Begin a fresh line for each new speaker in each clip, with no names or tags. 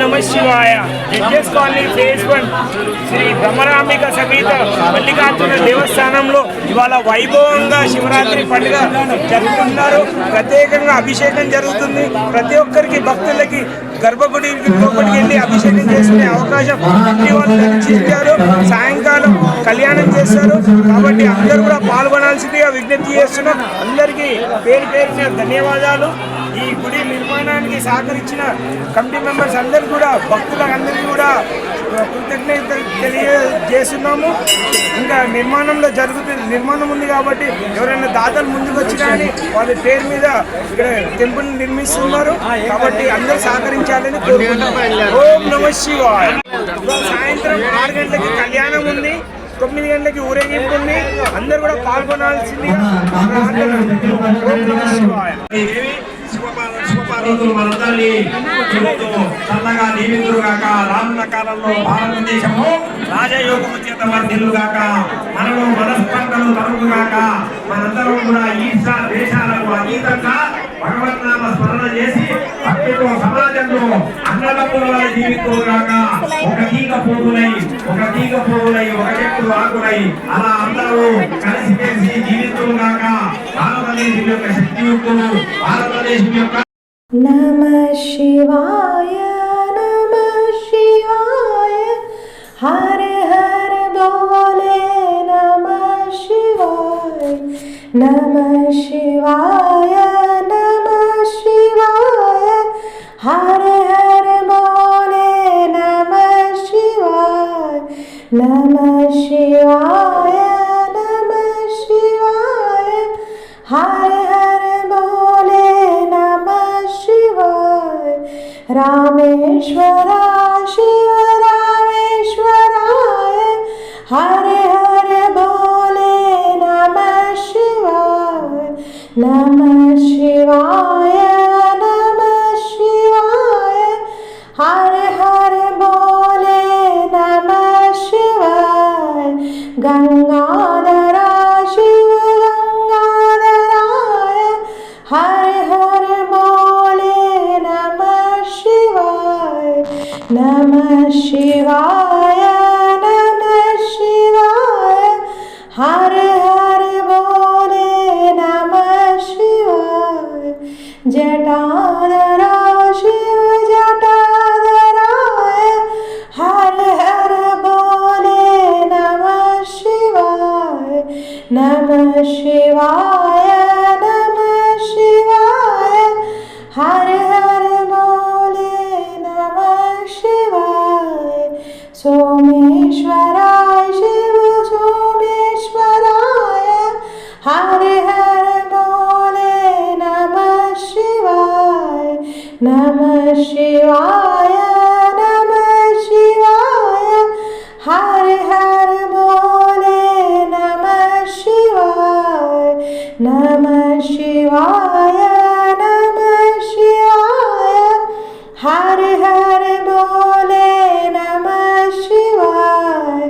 నమ శివాయ. Judges colony phase 1 Shri Bhramarambika సమేత మల్లికార్జున దేవస్థానంలో ఇవాళ వైభవంగా శివరాత్రి పండుగ జరుపుతున్నారు. ప్రత్యేకంగా అభిషేకం జరుగుతుంది. ప్రతి ఒక్కరికి భక్తులకి గర్భగుడి లోపలికి వెళ్ళి అభిషేకం చేసుకునే అవకాశం వాళ్ళు దర్శించారు. సాయంకాలం కళ్యాణం చేస్తారు. కాబట్టి అందరూ కూడా పాల్గొనాల్సిందిగా విజ్ఞప్తి చేస్తున్నాం. అందరికీ పేరు పేరున ధన్యవాదాలు. ఈ గుడి నిర్మాణానికి సహకరించిన కమిటీ మెంబర్స్ అందరూ కూడా భక్తులందరికీ కూడా కృతజ్ఞతలు తెలియజేస్తున్నాము. ఇంకా నిర్మాణం ఉంది కాబట్టి ఎవరైనా దాతలు ముందుకు వచ్చి కానీ వాళ్ళ పేరు మీద ఇక్కడ టెంపుల్ నిర్మిస్తున్నారు. కాబట్టి అందరూ సహకరించాలని కోరుకుంటున్నాం. ఓం నమ శివాయ. సాయంత్రం 6 గంటలకి కళ్యాణం ఉంది. 9 గంటలకి ఊరేగింపు ఉంది. అందరూ కూడా పాల్గొనాల్సింది.
మనందరినీ చల్లగా దీవించుగాక. రానున్న కాలంలో భారతదేశము రాజయోగము చేత వర్ధిల్లుగాక. మనలో మనస్పర్ధలు తరుగుగాక. మనందరం కూడా ఈర్ష దేశాలకు అతీతంగా భగవన్నామ స్మరణ చేసి భక్తితో సమాజంలో అన్నదమ్ముల జీవితులుగాక. ఒక తీగ పువ్వులై ఒక చెట్టు ఆకులై అలా అందరూ కలిసిమెలిసి జీవితులుగాక. భారతదేశం యొక్క శక్తియుక్తులు, భారతదేశం యొక్క
నమః శివాయ నమః శివాయ హర హర బోలే నమః శివాయ నమః శివాయ నమః శివాయ హర హర బోలే నమః శివాయ నమః శివాయ నమః శివాయ హర హర బోలే रामेश्वर शिव रामेश्वराय हरे हरे बोले नमः शिवाय नमः शिवाय नमः शिवाय हरे हरे बोले नमः शिवाय गंगाधरा शिव गंगाधराय हरे हरे बोले नमः शिवाय नमः शिवाय हर हर बोले नमः शिवाय जटाधरा शिव जटाधराय हर हर बोले नमः शिवाय नमः शिवाय नमः शिवाय हर हर बोले नमः शिवाय सोमेश्वराय शिव सोमेश्वराय हर हर बोले नमः शिवाय नमः शिवाय नमः शिवाय हर हर बोले नमः शिवाय नमः शिवाय नमः शिवाय हर हर बोले नमः शिवाय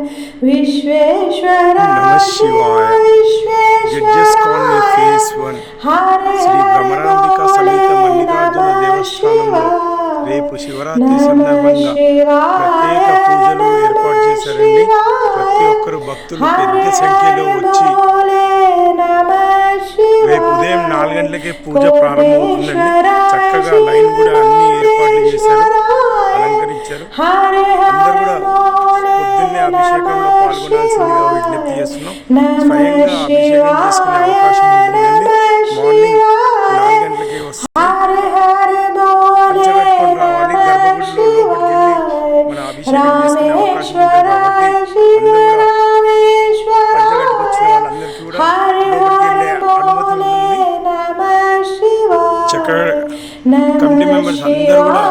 विश्वेश्वरा
शिवाय. जड्जेस कॉलनी फेज 1 శ్రీ భ్రమరాంబిక సమేత మల్లికార్జున దేవస్థానంలో రేపు శివరాత్రి సందర్భంగా ప్రత్యేక పూజలు ఏర్పాటు చేశారండి. ప్రతి ఒక్కరు భక్తులు పెద్ద సంఖ్యలో వచ్చి రేపు ఉదయం 4 గంటలకే పూజ ప్రారంభమవుతుందండి. చక్కగా లైన్ కూడా అన్ని ఏర్పాట్లు చేశారు, అలంకరించారు. అందరూ కూడా పొద్దున్నే అభిషేకంలో పాల్గొనాల్సిందిగా విజ్ఞప్తి చేస్తున్నాం. స్వయంగా అభిషేకం చేసుకునే అవకాశం ఉంటుందండి. మార్నింగ్ 4 గంటలకే వస్తుంది. పంచగట్టుకొని రావాలి. గర్భగుడిలో లోపలికి వెళ్ళి మన అభిషేకం చేసుకునే అవకాశం ఉంటుంది. కాబట్టి అందరూ కూడా పంచగట్టుకు వచ్చిన వాళ్ళందరికీ కూడా లోపలికి వెళ్ళే అనుమతి ఉంటుంది. చక్కగా కమిటీ మెంబర్స్ అందరూ కూడా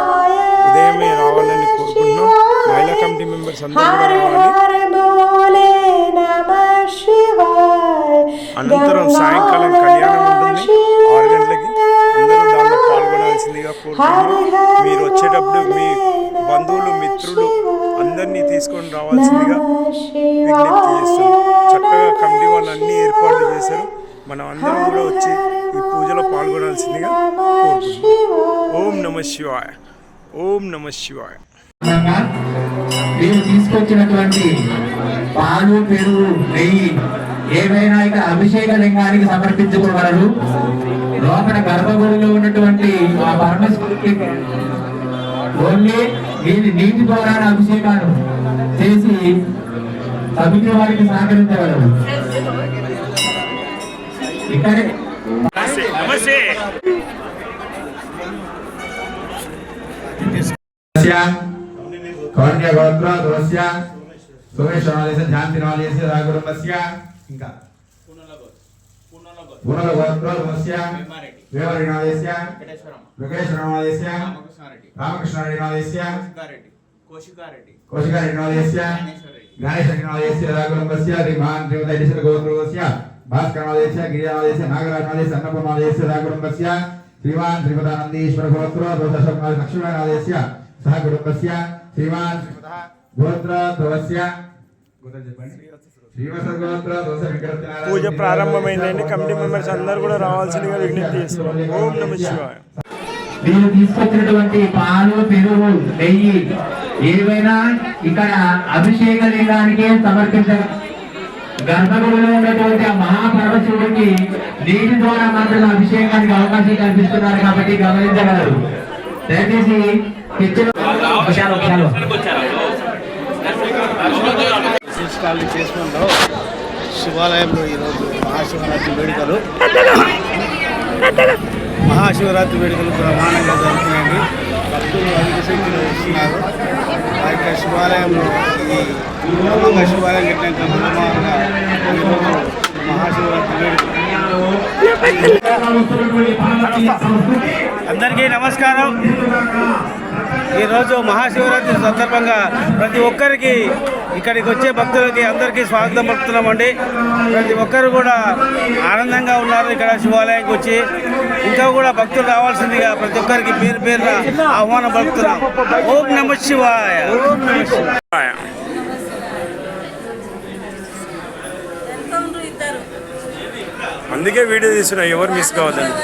ఉదయమే రావాలని కోరుకుంటున్నాం. మహిళా కమిటీ మెంబర్స్ అందరూ కూడా రావాలి. అనంతరం సాయంకాలం కళ్యాణం ఉంటుంది 6 గంటలకి. అందరూ దాంట్లో పాల్గొనాల్సిందిగా కోరుకుంటున్నాం. మీరు వచ్చేటప్పుడు మీ బంధువులు మిత్రులు అందరినీ తీసుకొని రావాల్సిందిగా విజ్ఞప్తి చేస్తున్నాం. చక్కగా కమిటీ వాళ్ళు అన్ని ఏర్పాట్లు చేశారు. మనం అందరం కూడా వచ్చి ఈ పూజలో పాల్గొనాల్సిందిగా కోరుకుంటున్నాం. ఓం నమ శివాయ. ఓం నమ శివాయ.
మీరు తీసుకొచ్చినటువంటి పాలు పెరుగు నెయ్యి ఏవైనా ఇక్కడ అభిషేక లింగానికి సమర్పించుకోగలరు. లోపల గర్భగుడిలో ఉన్నటువంటి ఆ పరమేశ్వరుడికి ఓన్లీ నీటి ద్వారా అభిషేకాలు చేసి సభ్యుల వారికి సహకరించగలరు. ఇక్కడే
నమస్తే
కౌండ్య గోత్ర దోస్య సోమేశ్వరాలయ శాంతినాలయస్య రాఘురమస్య ఇంకా పూర్ణల గోత్ర దోస్య వేవరినాలయస్య వెంకటేశ్వరనాలయస్య రామకృష్ణారెడ్డినాలయస్య కోశికారెడ్డినాలయస్య గణేశరెడ్డినాలయస్య రాఘురమస్య శ్రీమాన్ శ్రీమతి గోత్రస్య భాస్కరనాలయస్య గిరిజనాలయస్య నాగరాజనాలయస్య అన్నపూర్ణాలయస్య రాఘురమస్య శ్రీమాన్ శ్రీమదానందీశ్వర గోత్ర దోషనాలయ లక్ష్మీనాలయస్య సహ కుటుంబస్య శ్రీమాన్ గోత్ర దోస్య
పూజ ప్రారంభమైందండి. కమిటీ మెంబర్స్ అందరూ కూడా రావాల్సిందిగా విజ్ఞప్తి చేస్తున్నాం. ఓం నమః శివాయ.
మీరు తీసుకొచ్చినటువంటి పాలు పెరుగు నెయ్యి ఏవైనా ఇక్కడ అభిషేక లింగానికి సమర్పించ గర్భగుడిలో ఉన్నటువంటి ఆ మహాపరమశివుడికి నీటి ద్వారా మాత్రమే అభిషేకానికి అవకాశం కల్పిస్తున్నారు కాబట్టి గమనించగలరు. దయచేసి
శివాలయంలో ఈరోజు మహాశివరాత్రి వేడుకలు ప్రమాణంగా జరుగుతున్నాయండి. భక్తులు అధిక సంఖ్యలో వస్తున్నారు. ఆ యొక్క శివాలయంలో ఈ శివాలయం కట్టినాక ఈరోజు మహాశివరాత్రి వేడుకలు. అందరికీ నమస్కారం. ఈరోజు మహాశివరాత్రి సందర్భంగా ప్రతి ఒక్కరికి ఇక్కడికి వచ్చే భక్తులకి అందరికీ స్వాగతం పలుకుతున్నామండి. ప్రతి ఒక్కరు కూడా ఆనందంగా ఉన్నారు ఇక్కడ శివాలయానికి వచ్చి. ఇంకా కూడా భక్తులు రావాల్సిందిగా ప్రతి ఒక్కరికి పేరు పేరున ఆహ్వానం పలుకుతున్నాం. ఓం నమః శివాయ. ఓం నమః శివాయ.
అందుకే వీడియో తీస్తున్నా, ఎవరు మిస్ కావద్దండి.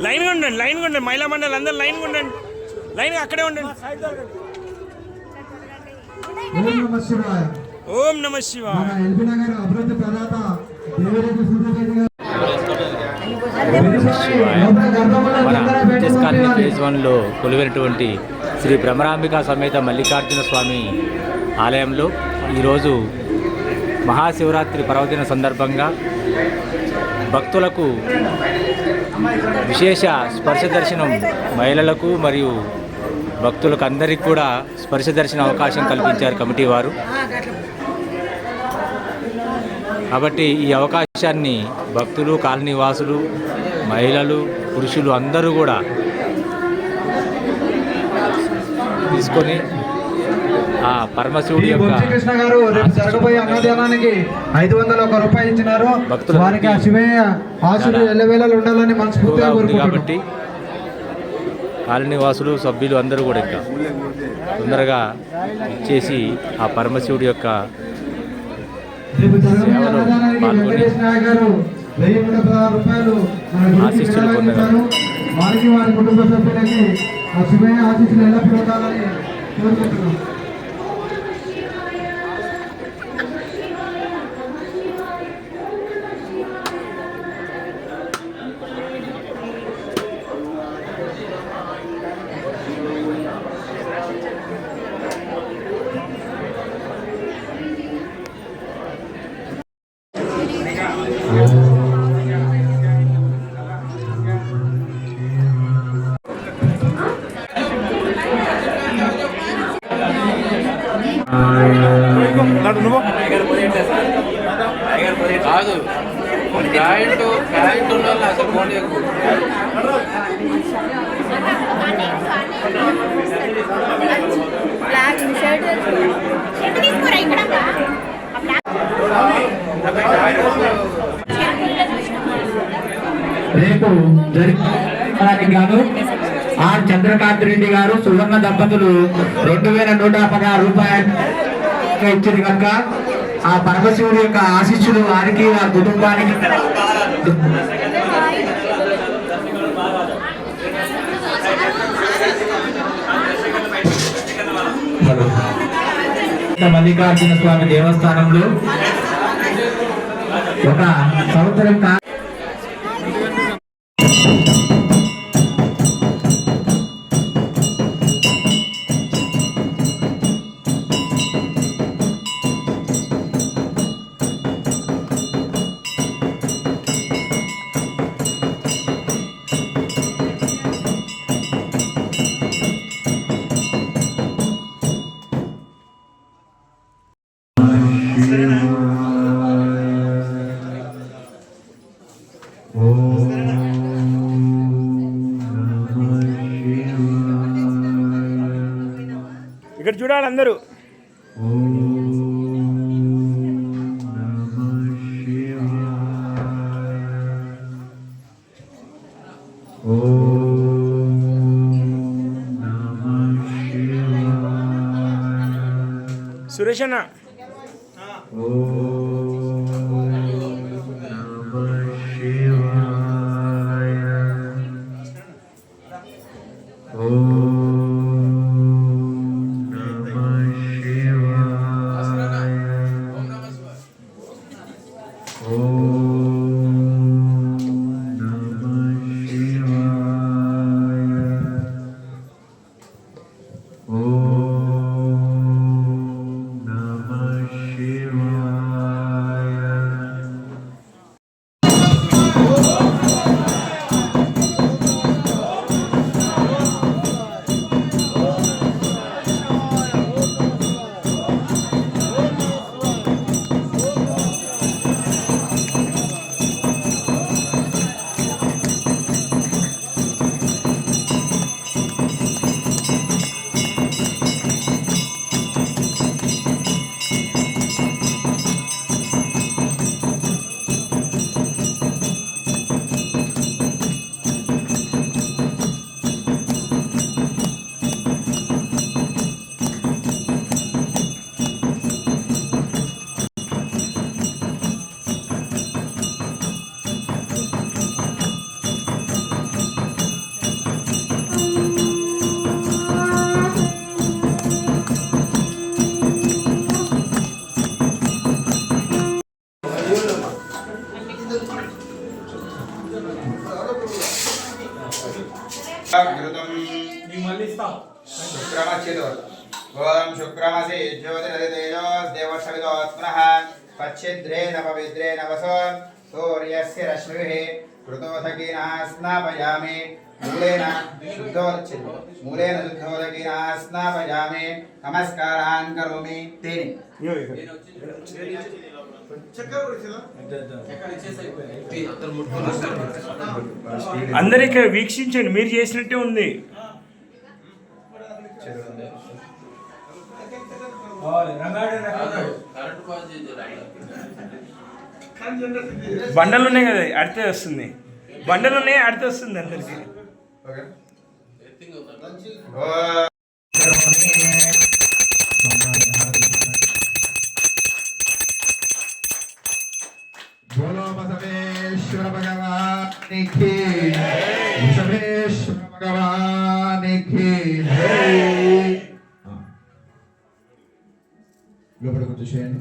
లైన్గా ఉండండి మహిళా మండలి అందరు లైన్గా ఉండండి. లైన్గా అక్కడే ఉండండి. ఓం నమః శివాయ.
మన హెచ్ఎస్ కాలనీ ఫేజ్ 1లో కొలువైనటువంటి శ్రీ భ్రమరాంబిక సమేత మల్లికార్జున స్వామి ఆలయంలో ఈరోజు మహాశివరాత్రి పర్వదిన సందర్భంగా భక్తులకు విశేష స్పర్శ దర్శనం మహిళలకు మరియు భక్తులకు అందరికీ కూడా స్పర్శ దర్శన అవకాశం కల్పించారు కమిటీ వారు. కాబట్టి ఈ అవకాశాన్ని భక్తులు, కాలనీ వాసులు, మహిళలు, పురుషులు అందరూ కూడా తీసుకొని ఆ పరమశివుడి యొక్క
కృష్ణ గారు రేపు జరగబోయే అన్నదానానికి 501 రూపాయలు ఇచ్చినారు. వారికి ఆ శివయ్య ఆశీస్సులు ఎల్లవేళలు ఉండాలని మనస్ఫూర్తిగా కోరుకుంటున్నాం.
కాబట్టి కాలనీ వాసులు, సభ్యులు అందరూ కూడా ఇంకా తొందరగా ఇచ్చేసి ఆ పరమశివుడి యొక్క సేవలో పాల్గొని ఆశీస్సులు పొందగలరు.
వారికి వారి కుటుంబ సభ్యులకి ఆ శివయ్య ఆశీస్సులు ఎల్లప్పుడూ ఉండాలని కోరుకుంటున్నాం.
కాదు ప్యాంటు అసలు పోనీ
రేపు జరిగే గాను ఆర్ చంద్రకాంత్ రెడ్డి గారు సువర్ణ దంపతులు 2116 రూపాయలు ఇచ్చింది కనుక ఆ పరమశివుడి యొక్క ఆశీస్సులు వారికి వారి కుటుంబానికి మల్లికార్జున స్వామి దేవస్థానంలో ఒక సంవత్సరం
ఇక్కడ చూడాలి అందరూ. సురేష్ అన్న
शुक्रमसि ज्योतिरदितेजोस्देवर्षविदोत्मनः पच्छिद्रेण पविद्रेण वसो सूर्यस्य रश्मिभिः कृतोदकीना स्नापयामि मूलेन शुद्धोदकीना स्नापयामि नमस्कारान् करोमि तेनि
అందరూ ఇక్కడ వీక్షించండి, మీరు చేసినట్టే ఉంది. బండలు ఉన్నాయి కదా, అడితే వస్తుంది. బండలు ఉన్నాయి, అడితే వస్తుంది అందరికి.
बोलो बसवेश्वर भगवान की बसवेश्वर भगवान की जय. लोपల కొంచెం చేయండి.